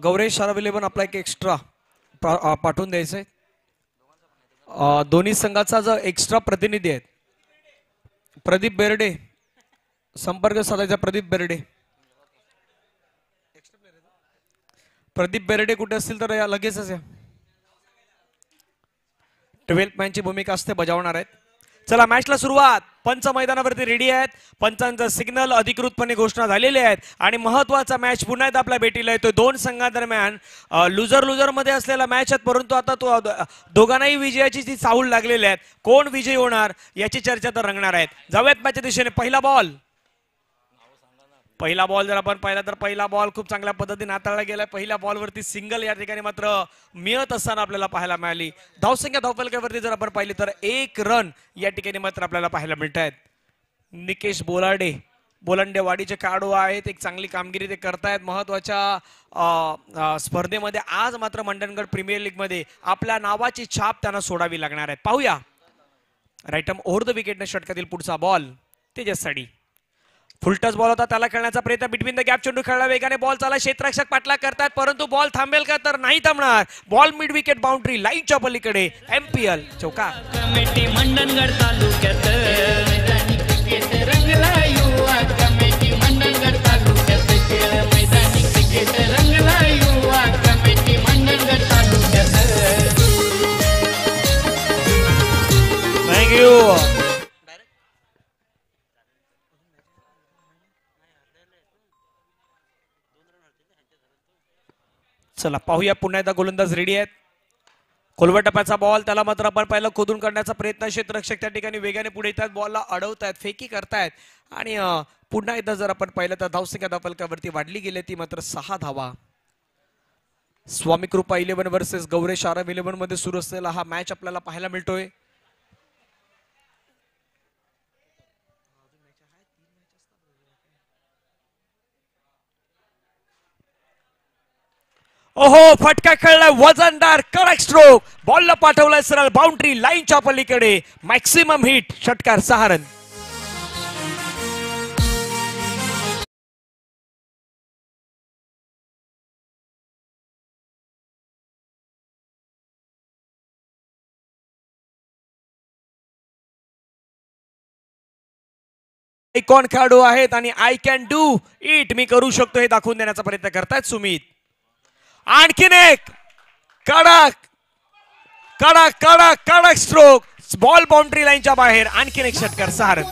Gauresh available आपला एक extra पाठवून द्यायचंय. दोन्ही संघाचा जो एक्स्ट्रा प्रतिनिधी आहेत प्रदीप बेर्डे, संपर्क साधायचा. प्रदीप बेर्डे कुठे असतील तर या लगेचच या. 12th मॅनची भूमिका असते बजावणार आहेत. चला मॅचला सुरुवात. पंच मैदानावरती रेडी आहेत. पंचांचा सिग्नल अधिकृतपणे घोषणा झालेली आहेत आणि महत्वाचा मॅच पुन्हा एकदा आपल्या भेटीला येतोय. दोन संघांदरम्यान लुजर मध्ये असलेला मॅच आहेत, परंतु आता तो दोघांनाही विजयाची जी चाहूल लागलेली आहे. कोण विजयी होणार याची चर्चा तर रंगणार आहेत. जाऊयात मॅचच्या दिशेने. पहिला बॉल जर आपण पाहिला तर पहिला बॉल खूप चांगल्या पद्धतीने हाताळला गेला. पहिल्या बॉलवरती सिंगल या ठिकाणी मात्र मिळत असताना आपल्याला पाहायला मिळाली. धावसंख्या धावफलकावरती जर आपण पाहिली तर 1 रन या ठिकाणी मात्र आपल्याला पाहायला मिळत आहेत. निकेश बोलांडेवाडीचे खेळाडू आहेत. एक चांगली कामगिरी ते करतायत. महत्वाच्या स्पर्धेमध्ये आज मात्र मंडणगड प्रीमियर लीग मध्ये आपल्या नावाची छाप त्यांना सोडावी लागणार आहे. पाहूया. राईट आर्म ओव्हर द विकेटने षटकातील पुढचा बॉल तेजससाठी. फुलटच बॉल होता, त्याला खेळण्याचा प्रयत्न. बिटवीन द गॅप चेंडू खेळला वेगाने. बॉल चाला. क्षेत्ररक्षक पाठलाग करतात, परंतु बॉल थांबेल का तर नाही थांबणार. बॉल मिड विकेट बाउंड्री लाईनच्या पलीकडे. MPL चौका. कमिटी मंडणगड तालुक्यात मैदानी क्रिकेट रंगला युवा. कमिटी मंडणगड तालुक्यात खेळ मैदानी क्रिकेट रंगला युवा. कमिटी मंडणगड तालुक्यात. थँक्यू. चला पाहूया. पुन्हा एकदा गोलंदाज रेडी आहेत. खोलवर टप्प्याचा बॉल, त्याला मात्र आपण पहिला खोदून काढण्याचा प्रयत्न. क्षेत्ररक्षक त्या ठिकाणी वेगाने पुढे येतात, बॉलला अडवतायत, फेकी करतायत आणि पुन्हा एकदा जर आपण पाहिलं तर धावसंख्या धावफलकावरती वाढली गेली ती मात्र 6 धावा. स्वामी कृपा 11 वर्सेस गौरेश आरव 11 मध्ये सुरू असलेला हा मॅच आपल्याला पाहायला मिळतोय. ओहो, फटका खेळलाय. वजनदार कडक स्ट्रोक. बॉलला पाठवलाय सरळ बाउंड्री लाईनच्या पलीकडे. Maximum hit. षटकार 6 रन. कोण खेळाडू आहेत आणि आय कॅन डू इट, मी करू शकतो हे दाखवून देण्याचा प्रयत्न करतायत सुमित. आणखीन एक कडक कडक कडक कडक स्ट्रोक. बॉल बाउंड्री लाईनच्या बाहेर. आणखीन एक षटकार 6 रन.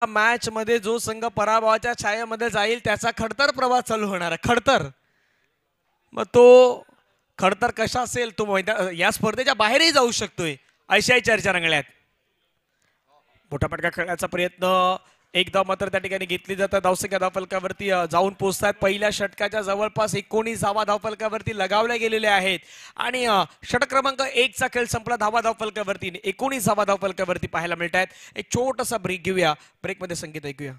मॅच मध्ये जो संघ पराभवाच्या छायेमध्ये जाईल त्याचा खडतर प्रवास चालू होणार आहे. खडतर. मग तो खडतर कशा असेल तो या स्पर्धेच्या बाहेरही जाऊ शकतोय, अशाही चर्चा रंगल्यात. मोठा फटका खेळण्याचा प्रयत्न. एक धाव मात्र त्या ठिकाणी घेतली जातात. धावसंख्या धावफलकावरती जाऊन पोहोचतात. पहिल्या षटकाच्या जवळपास 19 धावा धावफलकावरती लगावल्या गेलेल्या आहेत आणि षटक क्रमांक 1 चा खेळ संपला. धावफलकावरती 19 धावा धावफलकावरती पाहायला मिळत आहेत. एक छोटासा ब्रेक घेऊया. ब्रेक मध्ये संगीत ऐकूया.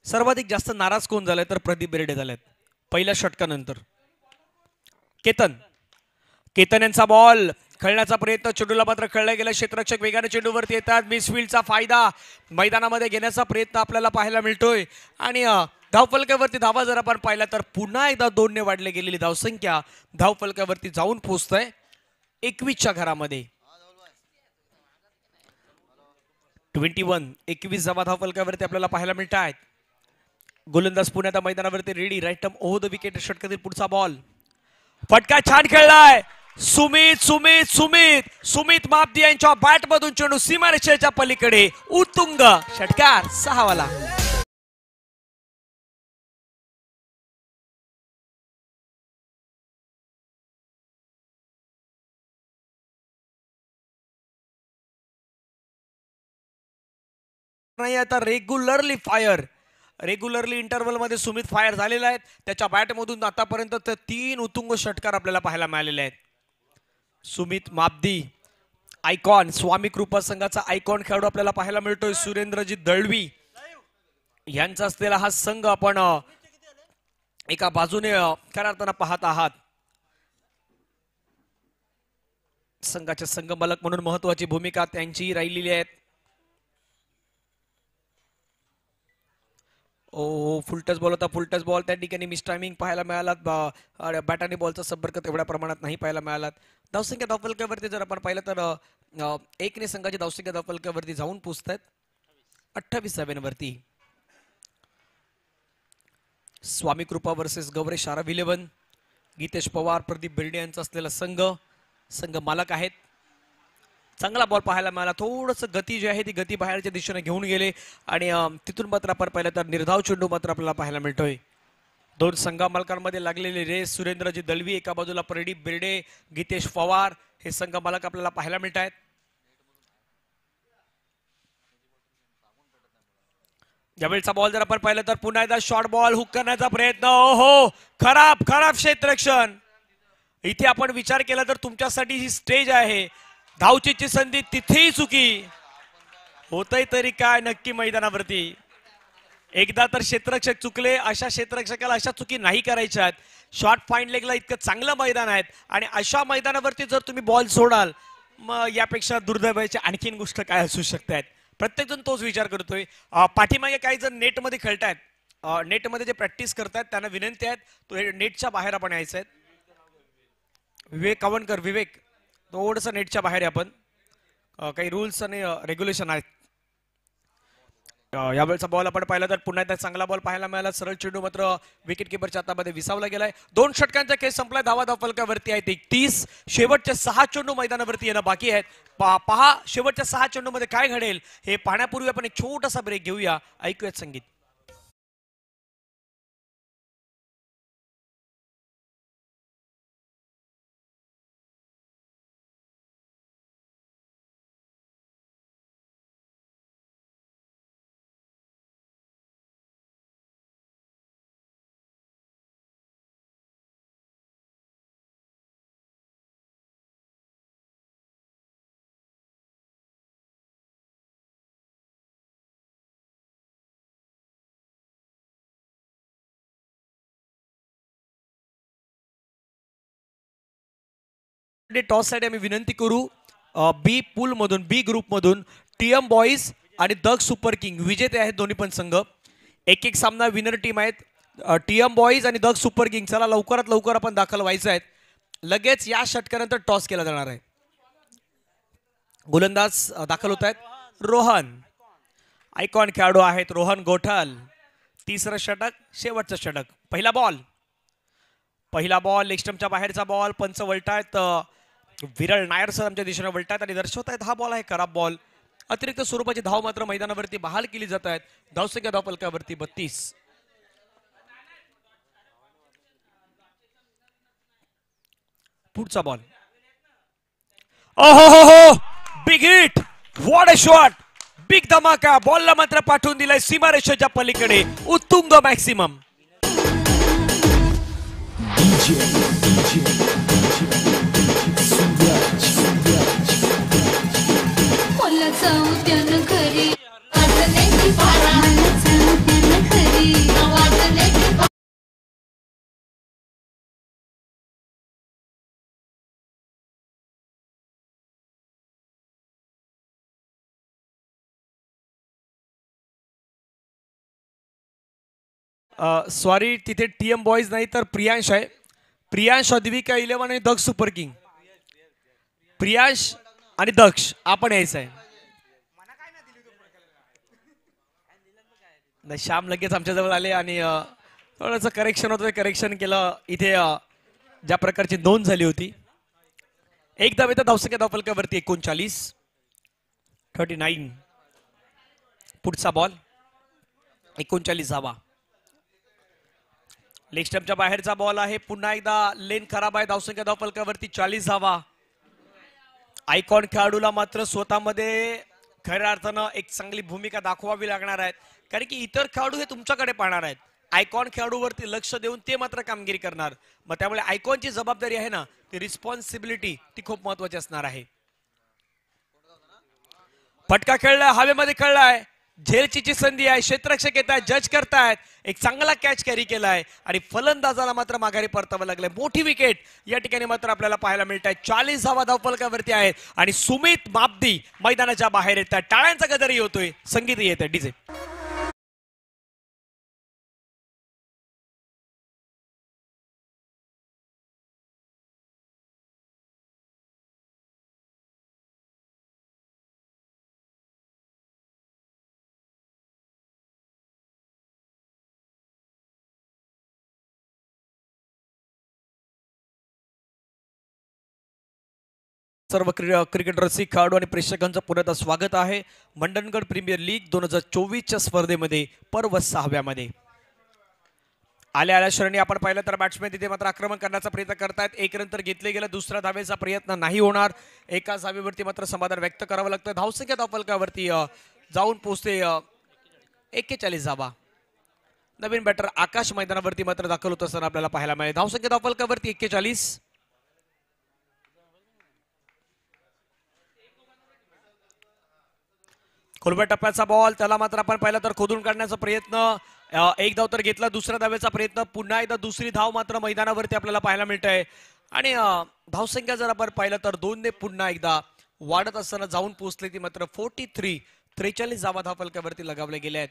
सर्वाधिक जास्त नाराज कोण झालाय तर प्रदीप बेर्डे झालेत पहिल्या षटकानंतर. केतन यांचा बॉल खेळण्याचा प्रयत्न. चेंडूला मात्र खेळला गेला. क्षेत्ररक्षक वेगाने चेंडूवरती येतात. मिसफील्डचा फायदा मैदानामध्ये घेण्याचा प्रयत्न आपल्याला पाहायला मिळतोय आणि धावफलकावरती धावा जर आपण पाहिला तर पुन्हा एकदा 2 ने वाढली गेलेली धावसंख्या धावफलकावरती जाऊन पोहोचतोय 21च्या घरामध्ये. 21 धावा धावफलकावरती आपल्याला पाहायला मिळत आहेत. गोलंदाज पुण्याच्या मैदानावरती ready. Right arm over the wicket षटकातील पुढचा बॉल. फटका छान खेळलाय. सुमित सुमित सुमित सुमित मापदी यांच्या बॅट मधून चेंडू सीमारेषेच्या पलीकडे उत्तुंग षटकार 6 वाला. नाही आता रेग्युलरली इंटरव्हल मध्ये सुमित फायर झालेला आहे. त्याच्या बॅट मधून आतापर्यंत 3 उत्तुंग षटकार आपल्याला पाहायला मिळालेले आहेत. सुमित मापदी आयकॉन स्वामी कृपा संघाचा आयकॉन खेळाडू आपल्याला पाहायला मिळतोय. सुरेंद्रजी दळवी यांचा असलेला हा संघ आपण एका बाजूने खऱ्या अर्थानं पाहत आहात. संघाचे संघमालक म्हणून महत्वाची भूमिका त्यांची राहिलेली आहे. फुलटच बॉल होता. फुलटच बॉल त्या ठिकाणी मिस टायमिंग पाहायला मिळाला. बॅट आणि बॉलचा संपर्क तेवढ्या प्रमाणात नाही पाहायला मिळाला. धावसंख्या धावफलकावरती जर आपण पाहिलं तर 1 ने संघाची धावसंख्या धावफलकावरती जाऊन पोहोचतात 28 धाब्यांवरती. स्वामी कृपा वर्सेस गौरेश आरव 11. गीतेश पवार प्रदीप बिर्डे यांचा असलेला संघ मालक आहेत. चांगला बॉल पाहायला मिळाला. थोडस गती जी आहे ती गती बाहेरच्या दिशेने घेऊन गेले आणि तिथून मात्र आपण पाहिलं तर निर्धाव चेंडू मात्र आपल्याला पाहायला मिळतोय. 2 संघा मालकांमध्ये लागलेले रेस सुरेंद्रजी दळवी एका बाजूला प्रदीप बिर्डे गीतेश पवार हे संघ मालक आपल्याला पाहायला मिळत आहेत. यावेळचा बॉल जर आपण पाहिलं तर पुन्हा एकदा शॉर्ट बॉल हुक करण्याचा प्रयत्न. हो खराब क्षेत्ररक्षण. इथे आपण विचार केला तर तुमच्यासाठी ही स्टेज आहे. धावचीची संधी तिथेही चुकी होतय तरी काय नक्की मैदानावरती. एकदा तर क्षेत्ररक्षक चुकले. अशा क्षेत्ररक्षकाला अशा चुकी नाही करायच्या. शॉर्ट फाईन लेगला इतकं चांगलं मैदान आहे आणि अशा मैदानावरती जर तुम्ही बॉल सोडाल मग यापेक्षा दुर्दैवाची आणखीन गोष्ट काय असू शकतात. प्रत्येक जण तोच विचार करतोय. पाठीमागे काही जण नेटमध्ये खेळतायत. नेटमध्ये जे प्रॅक्टिस करतायत त्यांना विनंती आहेत तो नेटच्या बाहेर आपण यायचं आहे. विवेक कावणकर विवेक थोडंसं नेटच्या बाहेर आहे. आपण काही रूल्स आणि रेग्युलेशन आहेत. यावेळेचा बॉल आपण पाहिला तर पुन्हा एकदा चांगला बॉल पाहायला मिळाला. सरळ चेंडू मात्र विकेट किपरच्या हातामध्ये विसावला गेलाय. 2 षटकांचा खेळ संपलाय. धावा धावफलकावरती आहेत 31. शेवटच्या 6 चेंडू मैदानावरती येणं बाकी आहेत. पहा शेवटच्या 6 चेंडू मध्ये काय घडेल हे पाहण्यापूर्वी आपण एक छोटासा ब्रेक घेऊया. ऐकूयात संगीत. टॉस साठी आम्ही विनंती करू बी पूल मधून बी ग्रुप मधून टीएम बॉईज आणि दग सुपर किंग विजेते आहेत दोन्ही पण संघ. एक सामना विनर टीम आहेत. टीएम बॉईज आणि दग सुपर किंग. चला लवकरात लवकर आपण दाखल व्हायचं आहे. लगेच या षटकानंतर टॉस केला जाणार आहे. गोलंदाज दाखल होत आहेत. रोहन आयकॉन खेळाडू आहेत. रोहन गोठल. 3रं षटक शेवटचं षटक. पहिला बॉल लेग स्टंपच्या बाहेरचा बॉल. पंच वळतायत. विरळ नायर सर आमच्या दिशेने वळतायत आणि दर्शवतायत हा बॉल आहे खराब बॉल. अतिरिक्त स्वरूपाची धाव मात्र मैदानावरती बहाल केली जात आहेत. धावसंख्या धावफलकावरती 32. पुढचा बॉल. ओहो big hit. What a shot. Big धमाका. बॉलला मात्र पाठवून दिलाय सीमारेषेच्या पलीकडे. उत्तुंग मॅक्सिमम. सॉरी तिथे टीएम बॉईज नाही तर प्रियांश आहे. प्रियांश अद्विका 11 आणि दक्ष सुपर किंग. प्रियांश आणि दक्ष आपण यायचं आहे. श्याम लगेच आमच्या जवळ आले आणि थोडंसं करेक्शन होतं. करेक्शन केलं. इथे ज्या प्रकारची नोंद झाली होती एक धावेचा धावसंख्या धावफलकावरती 39. पुढचा बॉल 39 धावा. लेग स्टंपच्या बाहेरचा बॉल आहे. पुन्हा एकदा लेन खराब आहे. धावसंख्या धावफलकावरती 40 धावा. आयकॉन खेळाडूला मात्र स्वतःमध्ये खऱ्या अर्थानं एक चांगली भूमिका दाखवावी लागणार आहे, कारण की इतर खेळाडू हे तुमच्याकडे पाहणार आहेत. आयकॉन खेळाडूवरती लक्ष देऊन ते मात्र कामगिरी करणार. मग त्यामुळे आयकॉनची जबाबदारी आहे ना, ती रिस्पॉन्सिबिलिटी ती खूप महत्वाची असणार आहे. फटका खेळलाय, हवेमध्ये खेळलाय, झेलची संधी आहे. क्षेत्ररक्षक येत आहेत, जज करतायत. एक चांगला कॅच कॅरी केलाय आणि फलंदाजाला मात्र माघारी परतावं लागलंय. मोठी विकेट या ठिकाणी मात्र आपल्याला पाहायला मिळत आहे. 40 धावा धावफलकावरती आहेत आणि सुमित मापदी मैदानाच्या बाहेर येत आहेत. टाळ्यांचा गजरही होतोय, संगीत येत आहे, डीजे. सर्व क्रिकेट रसिक खेळाडू आणि प्रेक्षकांचं पुन्हा स्वागत आहे मंडणगड प्रीमियर लीग 2024च्या स्पर्धेमध्ये पर्व 6व्यामध्ये. आल्या श्रेणी आपण पाहिलं तर बॅट्समॅन तिथे मात्र आक्रमण करण्याचा प्रयत्न करतायत. एक रन तर घेतले गेलं, दुसऱ्या धावेचा प्रयत्न नाही होणार. एका धावेवरती मात्र समाधान व्यक्त करावं लागतं. धावसंख्या धावफलकावरती जाऊन पोहोचते 41 धावा. नवीन बॅटर आकाश मैदानावरती मात्र दाखल होत असताना आपल्याला पाहायला मिळेल. धावसंख्या धावफलकावरती 41. खोलव्या टप्प्याचा बॉल, त्याला मात्र आपण पाहिलं तर खोदून काढण्याचा प्रयत्न. एक धाव तर घेतला, दुसऱ्या धावेचा प्रयत्न. पुन्हा एकदा दुसरी धाव मात्र मैदानावरती आपल्याला पाहायला मिळत आहे आणि धावसंख्या जर आपण पाहिलं तर 2 ने पुन्हा एकदा वाढत असताना जाऊन पोहोचले ती मात्र 43 धावा धावफलकावरती लगावले गेले आहेत.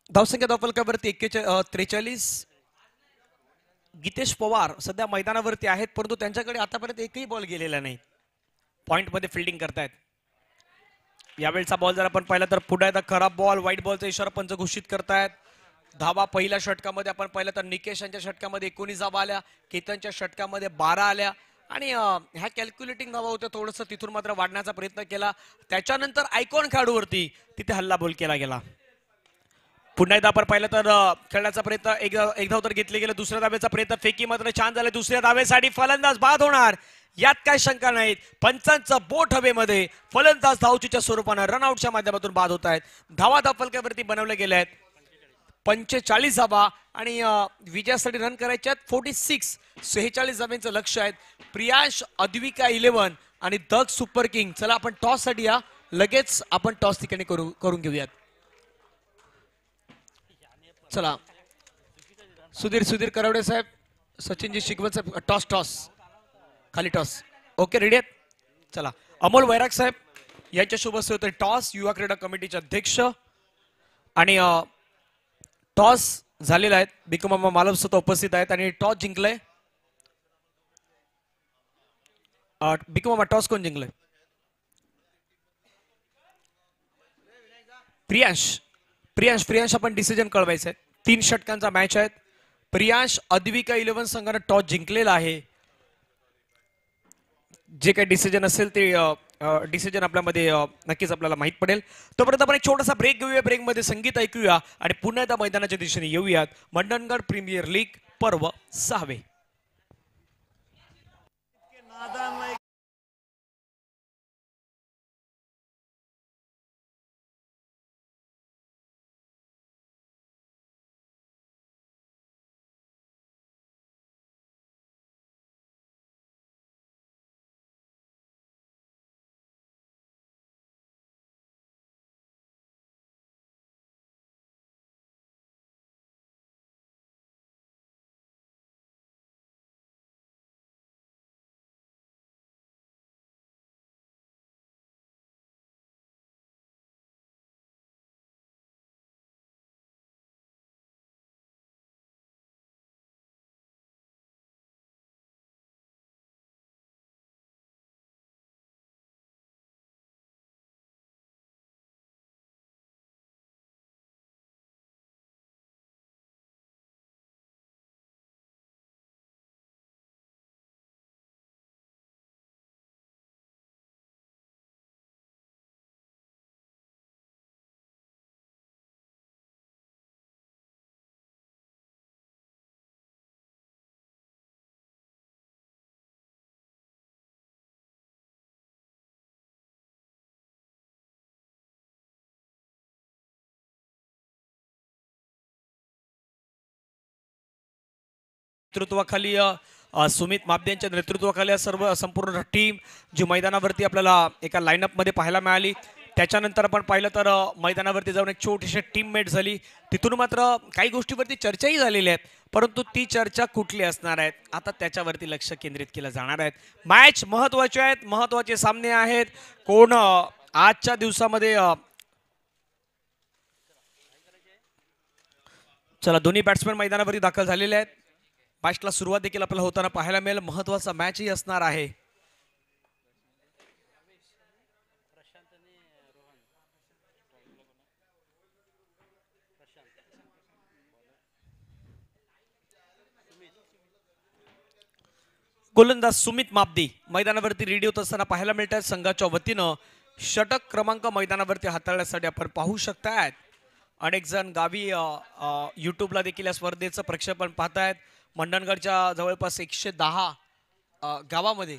धावसंख्या धावफलकावरती 43. गीतेश पवार सध्या मैदानावरती आहेत, परंतु त्यांच्याकडे आतापर्यंत एकही बॉल गेलेला नाही. पॉइंट मध्ये फिल्डिंग करतायत. यावेळचा बॉल जर आपण पाहिला तर पुढे एकदा खराब बॉल, व्हाईट बॉलचा इशारा पंच घोषित करतायत. धावा पहिल्या षटकामध्ये आपण पाहिलं तर निकेश यांच्या षटकामध्ये 19 धावा आल्या, केतनच्या षटकामध्ये 12 आल्या आणि ह्या कॅल्क्युलेटिंग धावा होत्या. थोडंसं तिथून मात्र वाढण्याचा प्रयत्न केला. त्याच्यानंतर आयकॉन खेळाडूवरती तिथे हल्लाबोल केला गेला. पुन्हा एकदा आपण पाहिलं तर खेळण्याचा प्रयत्न, एक धाव तर घेतले गेले, दुसऱ्या धावेचा प्रयत्न. फेकी मात्र छान झाले. दुसऱ्या धावेसाठी फलंदाज बाद होणार यात काय शंका नाहीत. पंचांचं बोट हवेमध्ये, फलंदाज धावचीच्या स्वरूपानं रनआउटच्या माध्यमातून बाद होत आहेत. धावा धावफलकावरती बनवले गेले आहेत 45 धावा आणि विजयासाठी रन करायचे आहेत 46 धावांचं लक्ष आहे. प्रियांश, अद्विका 11 आणि दग सुपर किंग. चला आपण टॉस साठी या, लगेच आपण टॉस ठिकाणी करून घेऊयात. चला सुधीर करवडे साहेब, सचिनजी शिकवण साहेब, टॉस खाली टॉस. ओके, रेडी आहेत? चला अमोल वैराग साहेब यांच्या शुभ होते टॉस, युवा क्रीडा कमिटीचे अध्यक्ष. आणि टॉस झालेला आहे. बिकुमामा मालव स्वतः उपस्थित आहेत आणि टॉस जिंकलंय. बिकुमामा टॉस कोण जिंकलंय? प्रियांश आपण डिसिजन कळवायचं आहे. 3 षटकांचा मॅच आहे. प्रियांश अद्विका 11 संघाने टॉस जिंकलेला आहे. जे काही डिसिजन असेल ते डिसिजन आपल्यामध्ये नक्कीच आपल्याला माहित पडेल. तोपर्यंत आपण एक छोटासा ब्रेक घेऊया. ब्रेकमध्ये संगीत ऐकूया आणि पुन्हा एकदा मैदानाच्या दिशेने येऊयात. मंडणगड प्रीमियर लीग पर्व 6वे. नेतृत्वाखाली सुमित माबदे यांच्या नेतृत्वाखाली सर्व संपूर्ण टीम जी मैदानावरती आपल्याला एका लाईनअप मध्ये पाहायला मिळाली. त्याच्यानंतर आपण पाहिलं तर मैदानावरती जाऊन एक छोटीशी टीममेट झाली. तिथून मात्र काही गोष्टीवरती चर्चाही झालेल्या आहेत, परंतु ती चर्चा कुठली असणार आहेत आता त्याच्यावरती लक्ष केंद्रित केलं जाणार आहेत. मॅच महत्वाचे आहेत, महत्वाचे सामने आहेत. कोण आजच्या दिवसामध्ये चला दोन्ही बॅट्समॅन मैदानावरती दाखल झालेले आहेत. मॅचला सुरुवात देखील आपल्याला होताना पाहायला मिळेल. महत्वाचा मॅचही असणार आहे. गोलंदाज सुमित माबदी मैदानावरती रेडी होत असताना पाहायला मिळत आहेत. संघाच्या वतीनं षटक क्रमांक मैदानावरती हाताळण्यासाठी आपण पाहू शकतायत. अनेक जण गावी युट्यूबला देखील या स्पर्धेचं प्रक्षेपण पाहतायत. मंडणगडच्या जवळपास 110 गावामध्ये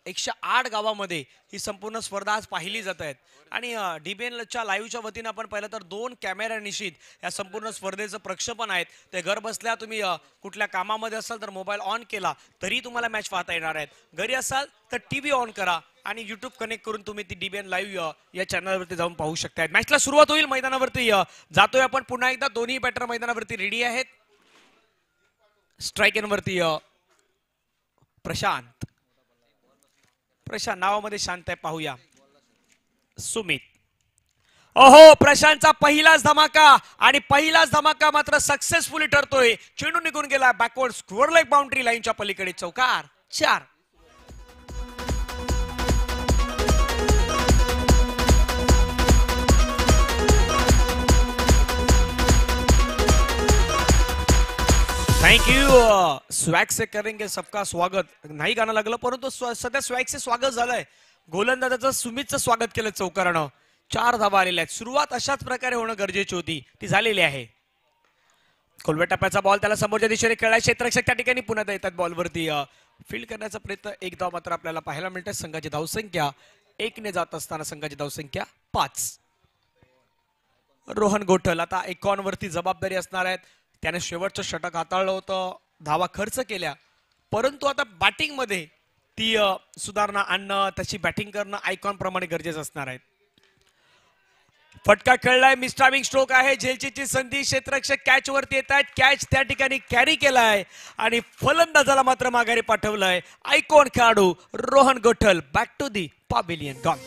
108 गावामध्ये ही संपूर्ण स्पर्धा आज पाहिली जात आहेत. आणि DBNच्या लाईव्हच्या वतीनं आपण पाहिलं तर 2 कॅमेरा निश्चित या संपूर्ण स्पर्धेचं प्रक्षेपण आहेत. ते घर बसल्या तुम्ही कुठल्या कामामध्ये असाल तर मोबाईल ऑन केला तरी तुम्हाला मॅच पाहता येणार आहेत. घरी असाल तर TV ऑन करा आणि YouTube कनेक्ट करून तुम्ही ती DBN लाईव्ह या चॅनलवरती जाऊन पाहू शकताय. मॅचला सुरुवात होईल. मैदानावरती जातोय आपण पुन्हा एकदा. दोन्ही बॅटर मैदानावरती रेडी आहेत. स्ट्राईक एनवरती प्रशांत नावामध्ये शांत आहे. पाहूया सुमित. ओहो, प्रशांतचा पहिलाच धमाका आणि पहिलाच धमाका मात्र सक्सेसफुली ठरतोय. चेंडू निघून गेला बॅकवर्ड स्क्वेअर लेग बाउंड्री लाईनच्या पलीकडे. चौकार 4. Thank you. स्वॅग से करेंगे सबका स्वागत नाही गाणं लागलं, परंतु सध्या स्वॅग से स्वागत झालंय. गोलंदाजाचं सुमितचं स्वागत केलं चौकारानं. 4 धावा आलेल्या आहेत. सुरुवात अशाच प्रकारे होणं गरजेची होती, ती झालेली आहे. खोलव्या टप्प्याचा बॉल त्याला समोरच्या दिशेने खेळलाय. क्षेत्ररक्षक त्या ठिकाणी पुन्हा येतात बॉलवरती. फील्ड करण्याचा प्रयत्न. 1 धाव मात्र आपल्याला पाहायला मिळते. संघाची धावसंख्या 1 ने जात असताना संघाची धावसंख्या 5. रोहन गोठल आता एकॉन वरती जबाबदारी असणार आहेत. त्याने शेवटचं षटक हाताळलं होतं, धावा खर्च केल्या, परंतु आता बॅटिंग मध्ये ती सुधारणा आणणं, त्याची बॅटिंग करणं आयकॉन प्रमाणे गरजेचं असणार आहे. फटका खेळलाय. मिस्टाविंग स्ट्रोक आहे. झेलचीची संधी. क्षेत्ररक्षक कॅच वरती येत आहेत. कॅच त्या ठिकाणी कॅरी केलाय आणि फलंदाजाला मात्र माघारी पाठवलंय. आयकॉन खेळाडू Rohan Gothal back to the pavilion. Gone.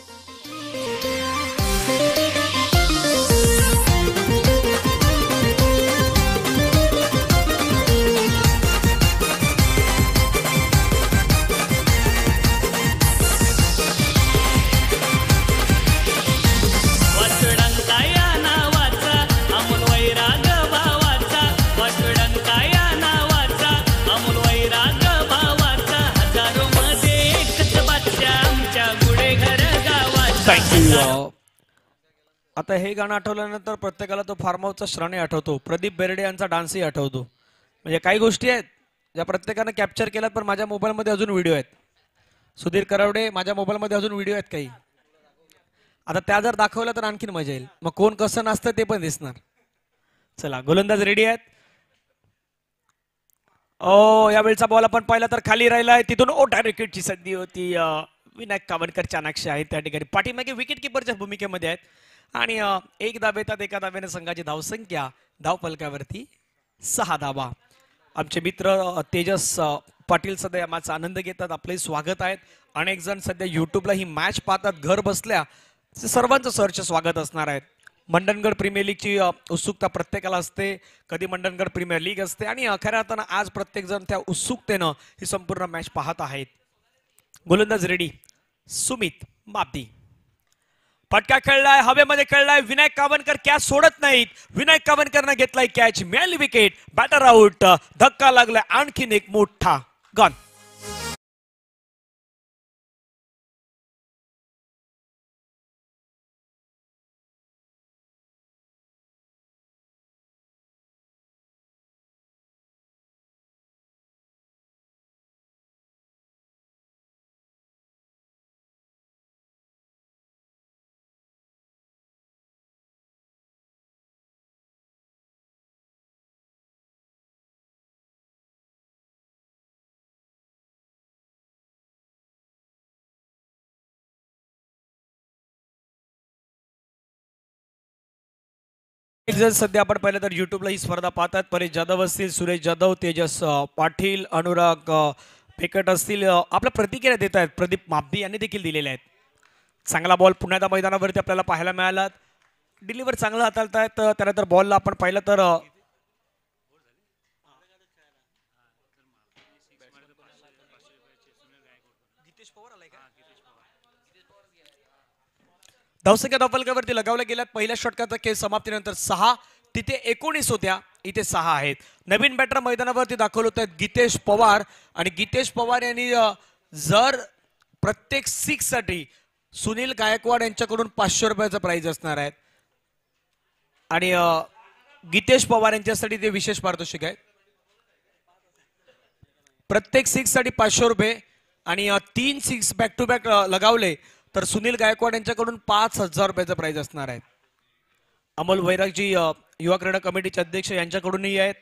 आता हे गाणं आठवल्यानंतर प्रत्येकाला तो फार्म हाऊसचा श्रणे आठवतो. प्रदीप बेर्डे यांचा डान्सही आठवतो. म्हणजे काही गोष्टी आहेत ज्या प्रत्येकानं कॅप्चर केल्यात, पण माझ्या मोबाईलमध्ये अजून व्हिडिओ आहेत. सुधीर करावडे, माझ्या मोबाईलमध्ये अजून व्हिडिओ आहेत काही. आता त्या जर दाखवल्या तर आणखीन मजा येईल. मग कोण कसं नाचतं ते पण दिसणार. चला, गोलंदाज रेडी आहेत. ओ, यावेळचा बॉल आपण पाहिला तर खाली राहिलाय. तिथून डायरेक्ट विकेटची संधी होती. विनायक कावनकर चाणाक्ष आहेत त्या ठिकाणी. पाठीमागे विकेट किपरच्या भूमिकेमध्ये आहेत. आणि 1 धाव येतात. एका धावेने संघाची धावसंख्या धावफलकावरती 6 धावा. आमचे मित्र तेजस पाटील सध्या या मॅचचा आनंद घेतात. आपले स्वागत आहेत. अनेक जण सध्या युट्यूबला ही मॅच पाहतात घर बसल्या. सर्वांचं सहर्ष स्वागत असणार आहे. मंडणगड प्रीमियर लीगची उत्सुकता प्रत्येकाला असते. कधी मंडणगड प्रीमियर लीग असते आणि खऱ्या अर्थानं आज प्रत्येक जण त्या उत्सुकतेनं ही संपूर्ण मॅच पाहत आहेत. गोलंदाज रेडी. सुमित माबदी. फटका खेळलाय. हवेमध्ये खेळलाय. विनायक कावनकर कॅच सोडत नाहीत. विनायक कावनकरनं घेतलाय कॅच. मिळाली विकेट. Batter out. धक्का लागलाय आणखीन एक मोठा. गॉन. जर सध्या आपण पाहिलं तर युट्यूबला ही स्पर्धा पाहतात. परेश जाधव असतील, सुरेश जाधव, तेजस पाटील, अनुराग पेकट असतील, आपल्या प्रतिक्रिया देत आहेत. प्रदीप माब्बी यांनी देखील दिलेल्या आहेत. चांगला बॉल पुन्हा एकदा मैदानावरती आपल्याला पाहायला मिळाला. डिलिव्हर चांगलं हाताळतायत. त्यानंतर बॉलला आपण पाहिलं तर धावसंख्या धावफलकावरती लगावल्या गेल्यात. पहिल्या षटकाचा खेळ समाप्तीनंतर 6, तिथे 19 होत्या, इथे 6 आहेत. नवीन बॅटर मैदानावरती दाखवले होते गीतेश पवार, आणि गीतेश पवार यांनी जर प्रत्येक 6 साठी सुनील गायकवाड यांच्याकडून 500 रुपयाचं प्राइज असणार आहे. आणि गीतेश पवार यांच्यासाठी ते विशेष पारितोषिक आहे. प्रत्येक 6 साठी 500 रुपये, आणि 3 6 बॅक टू बॅक लगावले तर सुनील गायकवाड यांच्याकडून 5000 रुपयाचं प्राइज असणार आहे. अमोल वैरागजी युवा क्रीडा कमिटीचे अध्यक्ष यांच्याकडूनही आहेत.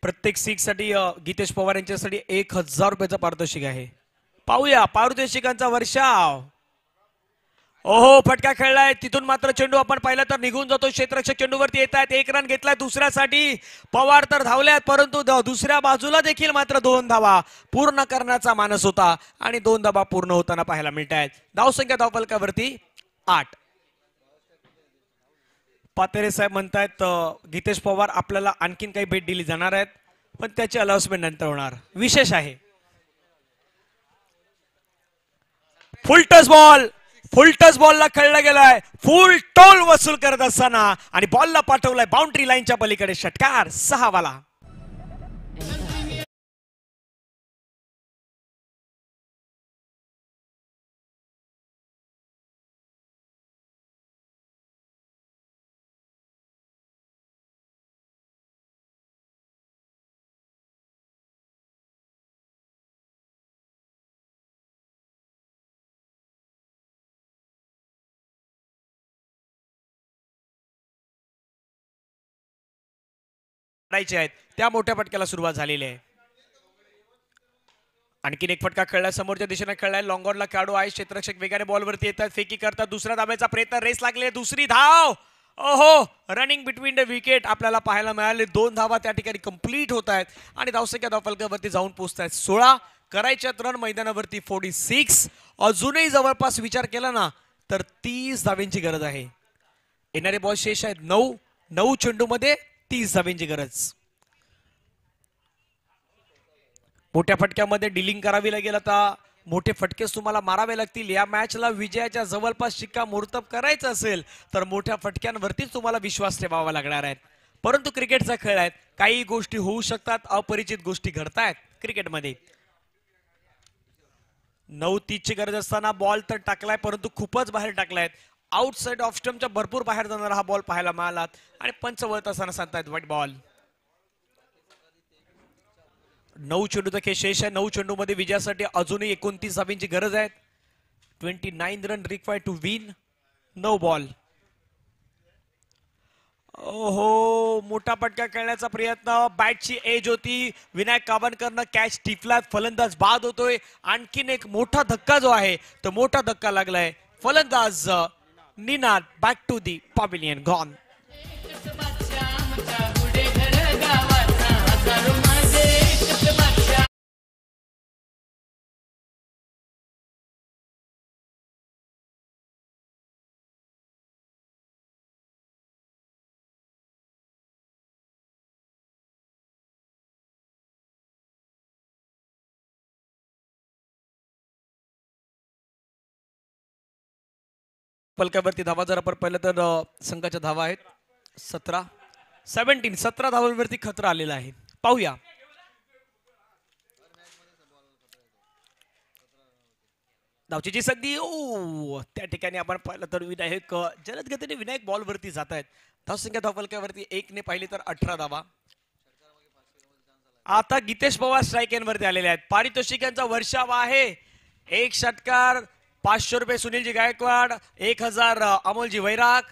प्रत्येक 6 साठी गीतेश पवार यांच्यासाठी 1000 रुपयाचं पारितोषिक आहे. पाहूया पारितोषिकांचा वर्षाव. ओहो, फटका खेळलाय तिथून, मात्र चेंडू आपण पाहिला तर निघून जातो. क्षेत्ररक्षक चेंडूवरती येत आहेत. 1 रन घेतलाय दुसऱ्यासाठी. पवार तर धावल्यात, परंतु दुसऱ्या बाजूला देखील मात्र 2 धावा पूर्ण करण्याचा मानस होता, आणि 2 धावा पूर्ण होताना पाहायला मिळत आहेत. धावसंख्या धावफलकावरती 8. पातेरे साहेब म्हणतायत गीतेश पवार आपल्याला आणखीन काही भेट दिली जाणार आहेत, पण त्याची अनाउन्समेंट नंतर होणार. विशेष आहे फुल टच बॉलला खेळला गेलाय. फुल टोल वसूल करत असताना आणि बॉलला पाठवलाय बाउंड्री लाईनच्या पलीकडे. षटकार 6 वाला. आहेत त्या मोठ्या फटक्याला सुरुवात झालेली आहे. आणखीन एक फटका खेळलाय, समोरच्या दिशेने खेळलाय. लॉंगॉनला खेळाडू आहे. क्षेत्ररक्षक वेगाने बॉलवरती येतात, फेकी करतात. दुसऱ्या धाब्याचा प्रयत्न, रेस लागले, दुसरी धाव. ओहो, रनिंग बिटवीन द विकेट आपल्याला पाहायला मिळाले. 2 धावा त्या ठिकाणी कंप्लीट होत आहेत, आणि धावसंख्या धावफलकावरती जाऊन पोहोचत आहेत 16. करायच्यात रन मैदानावरती 46. अजूनही जवळपास विचार केला ना तर 30 धाव्यांची गरज आहे. येणारे बॉल शेष आहेत 9 चेंडूमध्ये 30 धाव्यांची गरज. मोठ्या फटक्यामध्ये डिलिंग करावी लागेल. आता मोठे फटकेच तुम्हाला मारावे लागतील. या मॅचला विजयाच्या जवळपास शिक्कामोर्तब करायचं असेल तर मोठ्या फटक्यांवरतीच तुम्हाला विश्वास ठेवावा लागणार आहे. परंतु क्रिकेटचा खेळ आहे, काही गोष्टी होऊ शकतात, अपरिचित गोष्टी घडतायत क्रिकेटमध्ये. 9-30 ची गरज असताना बॉल तर टाकलाय, परंतु खूपच बाहेर टाकलाय. आउटसाइड ऑफ स्टंपच्या भरपूर बाहेर जाणारा हा बॉल पाहायला मिळाला, आणि पंच वळत असताना सांगतायत व्हाईट बॉल. 9 चेंडूचा खेळ शेष आहे. 9 चेंडूमध्ये विजयासाठी अजूनही 29 धावांची गरज आहे. 29 run required to win. 9 ball. ओहो, मोठा फटका खेळण्याचा प्रयत्न. बॅटची एज होती. विनायक कावनकरनं कॅच टिपला. फलंदाज बाद होतोय. आणखीन एक मोठा धक्का जो आहे तो मोठा धक्का लागलाय. फलंदाज Ninad back to the pavilion, gone. फलकावरती धावा जर आपण पाहिलं तर संघाच्या धावा आहेत 17 धावांवरती खतरा आलेला आहे. पाहूया धावचीची संधी. त्या ठिकाणी आपण पाहिलं तर विनायक जलद गतीने विनायक बॉल वरती जात आहेत. धावसंख्या धावफलकावरती 1 ने पाहिली तर 18 धावा. आता गीतेश पवार स्ट्राईक एंड वरती आलेले आहेत. पारितोषिकांचा वर्षाव आहे. 1 षटकार, 500 रुपये सुनीलजी गायकवाड, 1000 अमोलजी वैराग.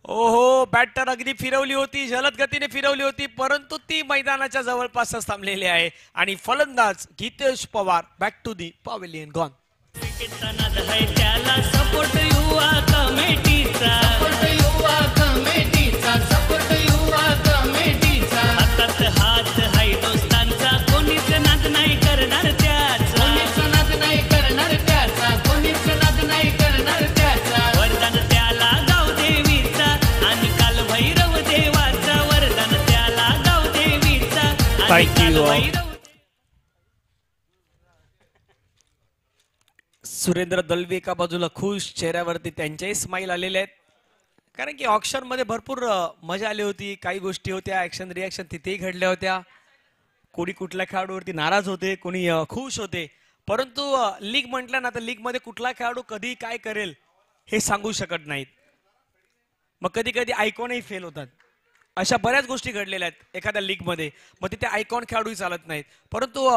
ओहो, बॅटर अगदी फिरवली होती, जलद गतीने फिरवली होती, परंतु ती मैदानाच्या जवळपासच थांबलेली आहे. आणि फलंदाज Gitesh Pawar back to the pavilion, gone. त्याला सपोर्ट युवा कमिटीचा Thank you. सुरेंद्र दलवी एका बाजूला खुश, चेहऱ्यावरती त्यांच्याही स्माईल आलेले आहेत, कारण की ऑक्शन मध्ये भरपूर मजा आली होती. काही गोष्टी होत्या, ऍक्शन रिॲक्शन तिथेही घडल्या होत्या. कोणी कुठल्या खेळाडूवरती नाराज होते, कोणी खुश होते. परंतु लीग म्हटलं ना तर लीग मध्ये कुठला खेळाडू कधी काय करेल हे सांगू शकत नाहीत. मग कधी कधी आयकॉनही फेल होतात. अशा बऱ्याच गोष्टी घडलेल्या आहेत एखाद्या लीग मध्ये. मग तिथे आयकॉन खेळाडूही चालत नाहीत. परंतु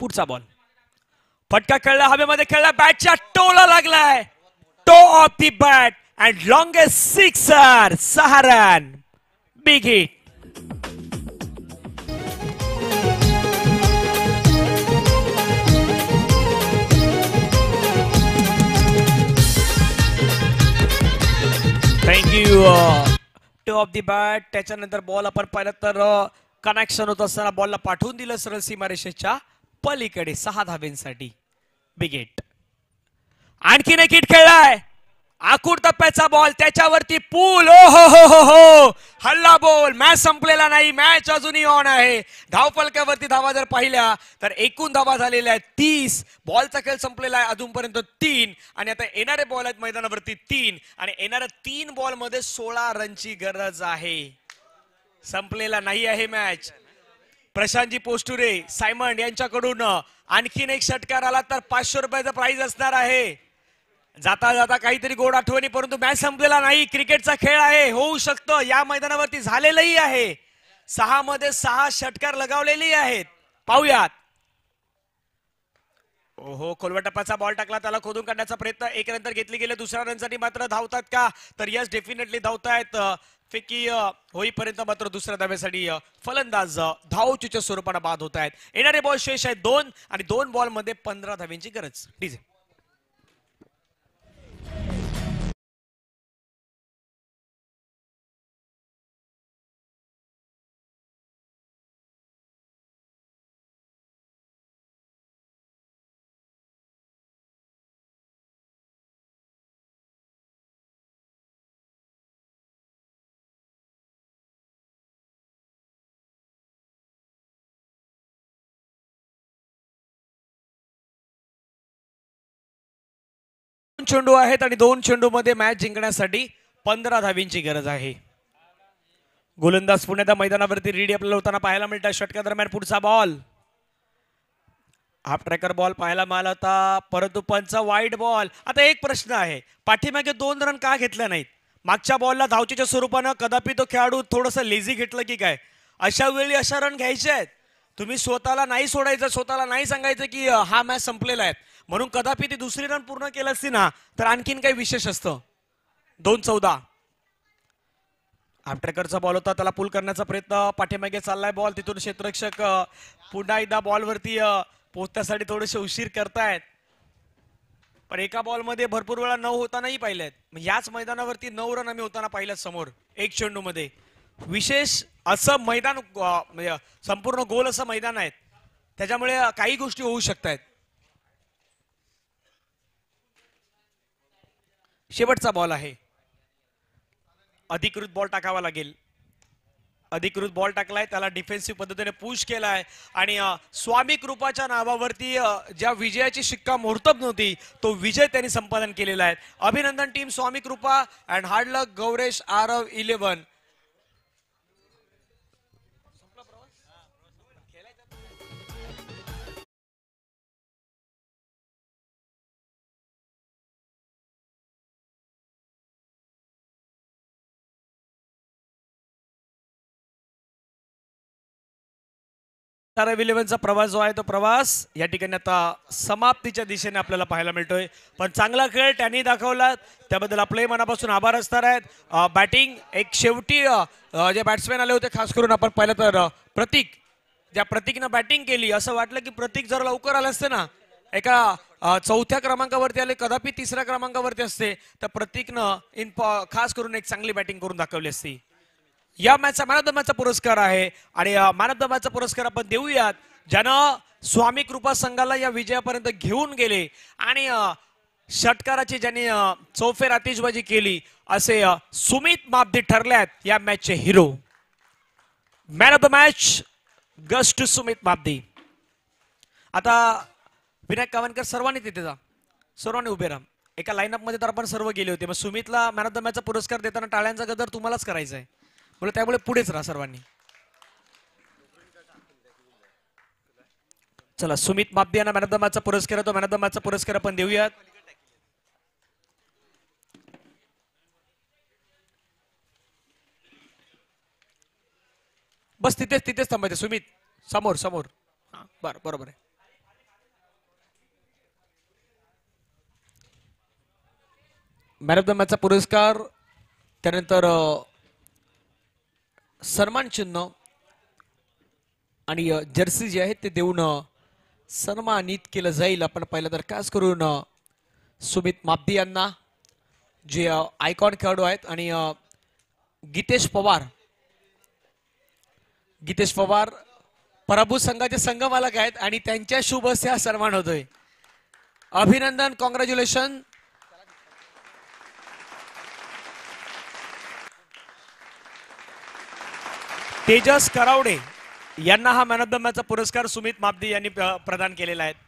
पुढचा बॉल फटका खेळला, हवेमध्ये खेळला, बॅटच्या टोला लागलाय. Toe of the bat and longest sixer. 6 run, big hit. Thank you. Toe of the bat. त्याच्यानंतर बॉल आपण पाहिलं तर कनेक्शन होत असताना बॉलला पाठवून दिलं सरळ सीमारेषेच्या पलीकडे 6 धाब्यांसाठी. Big hit. आणखीन एक हिट खेळलाय. आखूड टप्प्याचा बॉल, त्याच्यावरती पूल. ओ हो हो हो हो, हल्ला बॉल. मॅच संपलेला नाही, मॅच अजूनही ऑन आहे. धावफलकावरती धावा जर पाहिल्या तर एकूण धावा झालेल्या आहेत 30. बॉलचा खेळ संपलेला आहे अजूनपर्यंत 3, आणि आता येणारे बॉल आहेत मैदानावरती 3, आणि येणाऱ्या 3 बॉल मध्ये 16 रनची गरज आहे. संपलेला नाही आहे मॅच. प्रशांतजी पोस्टुरे, सायमंड यांच्याकडून आणखीन एक षटकार आला तर 500 रुपयाचा प्राइज असणार आहे. जाता जाता काहीतरी गोड आठवणी. परंतु मॅच संपलेला नाही, क्रिकेटचा खेळ आहे, होऊ शकतं. या मैदानावरती झालेलंही आहे. 6 मध्ये 6 षटकार लगावलेली आहेत. पाहूयात. ओहो, खोलवा टप्प्याचा बॉल टाकला, त्याला खोदून काढण्याचा प्रयत्न. 1 नंतर घेतली गेले. 2ऱ्या रनसाठी मात्र धावतात का तर यस, डेफिनेटली धावतायत. फेकी होईपर्यंत मात्र 2ऱ्या धाब्यासाठी फलंदाज धावचूच्या स्वरूपाने बाद होत आहेत. येणारे बॉल शेष आहेत 2, आणि 2 बॉल मध्ये 15 धाब्यांची गरज. डीजे. चेंडू आहेत आणि 2 चेंडू मध्ये मॅच जिंकण्यासाठी 15 धावींची गरज आहे. गोलंदाज पुण्याच्या मैदानावरती रेडी आपल्याला होताना पाहायला मिळतात. षटका दरम्यान पुढचा बॉल, हाफ ट्रॅकर बॉल पाहायला मिळाला होता, परंतु पंचा वाईड बॉल. आता एक प्रश्न आहे, पाठीमागे 2 रन का घेतले नाहीत? मागच्या बॉलला धावचीच्या स्वरूपानं कदापि तो खेळाडू थोडंसं लेझी घेतलं की काय? अशा वेळी अशा रन घ्यायचे आहेत. तुम्ही स्वतःला नाही सोडायचं, स्वतःला नाही सांगायचं की हा मॅच संपलेला आहे. म्हणून कदापि ती 2री रन पूर्ण केली असती ना तर आणखीन काही विशेष असतं. 2-14. हाफ ट्रॅकरचा बॉल होता, त्याला पुल करण्याचा प्रयत्न. पाठीमागे चाललाय बॉल, तिथून क्षेत्ररक्षक पुन्हा एकदा बॉलवरती पोहोचण्यासाठी थोडेसे उशीर करतायत. पण एका बॉल मध्ये भरपूर वेळा 9 होतानाही पाहिलेत. याच मैदानावरती 9 रन आम्ही होताना पाहिल्यात समोर 1 चेंडू मध्ये. विशेष असं मैदान, म्हणजे संपूर्ण गोल असं मैदान आहे, त्याच्यामुळे काही गोष्टी होऊ शकतात. शेवटचा बॉल आहे, अधिकृत बॉल टाकावा लागेल. अधिकृत बॉल टाकलाय, त्याला डिफेन्सिव्ह पद्धतीने पुश केलाय, आणि स्वामी कृपाच्या नावावरती ज्या विजयाची शिक्का मोहर्तब नव्हती तो विजय त्यांनी संपादन केलेला आहे. अभिनंदन टीम स्वामी कृपा अँड हार्ड लक गौरेश आरव 11. आरव 11चा प्रवास जो आहे तो प्रवास या ठिकाणी आता समाप्तीच्या दिशेने आपल्याला पाहायला मिळतोय. पण चांगला खेळ त्यांनी दाखवला, त्याबद्दल आपले मनापासून आभार असणार आहेत. बॅटिंग एक शेवटी जे बॅट्समॅन आले होते, खास करून आपण पाहिलं तर प्रतीक, ज्या प्रतीकनं बॅटिंग केली, असं वाटलं की प्रतीक जर लवकर आले असते ना, एका 4थ्या क्रमांकावरती आले, कदापि 3ऱ्या क्रमांकावरती असते, तर प्रतीकनं खास करून एक चांगली बॅटिंग करून दाखवली असती. या मॅचचा मॅन ऑफ द मॅचचा पुरस्कार आहे, आणि मॅन ऑफ द मॅचचा पुरस्कार आपण देऊयात ज्यानं स्वामी कृपा संघाला या विजयापर्यंत घेऊन गेले आणि षटकाराची ज्यांनी चौफेर आतिषबाजी केली असे सुमित मापदी ठरल्यात या मॅचचे hero. Man of the match goes to Sumit Mapdi. आता विनायक कावनकर सर्वांनी तिथे जा, सर्वांनी उभे राहा. एका लाईनअप मध्ये तर आपण सर्व गेले होते. मग सुमितला मॅन ऑफ द मॅचचा पुरस्कार देताना टाळ्यांचा गजर तुम्हालाच करायचा आहे, बोले त्यामुळे पुढेच राहा सर्वांनी. चला सुमित मापदी यांना मॅन ऑफ द मॅचचा पुरस्कार तो मॅन ऑफ द मॅचचा पुरस्कार आपण देऊयात. बस तिथेच तिथेच थांबायचे सुमित, समोर समोर. बरोबर आहे. मॅन ऑफ द मॅचचा पुरस्कार, त्यानंतर सन्मान चिन्ह आणि जर्सी जे आहेत ते देऊन सन्मानित केलं जाईल. आपण पहिला तर खास करून सुमित मापदी यांना जे आयकॉन खेळाडू आहेत आणि गीतेश पवार प्रभू संघाचे संघमालक आहेत आणि त्यांच्या शुभ हस्ते हा सन्मान होतोय. अभिनंदन, कॉंग्रॅच्युलेशन. तेजस करावडे यांना हा मॅन ऑफ द मॅचचा पुरस्कार सुमित मापदी यांनी प्रदान केलेला आहे.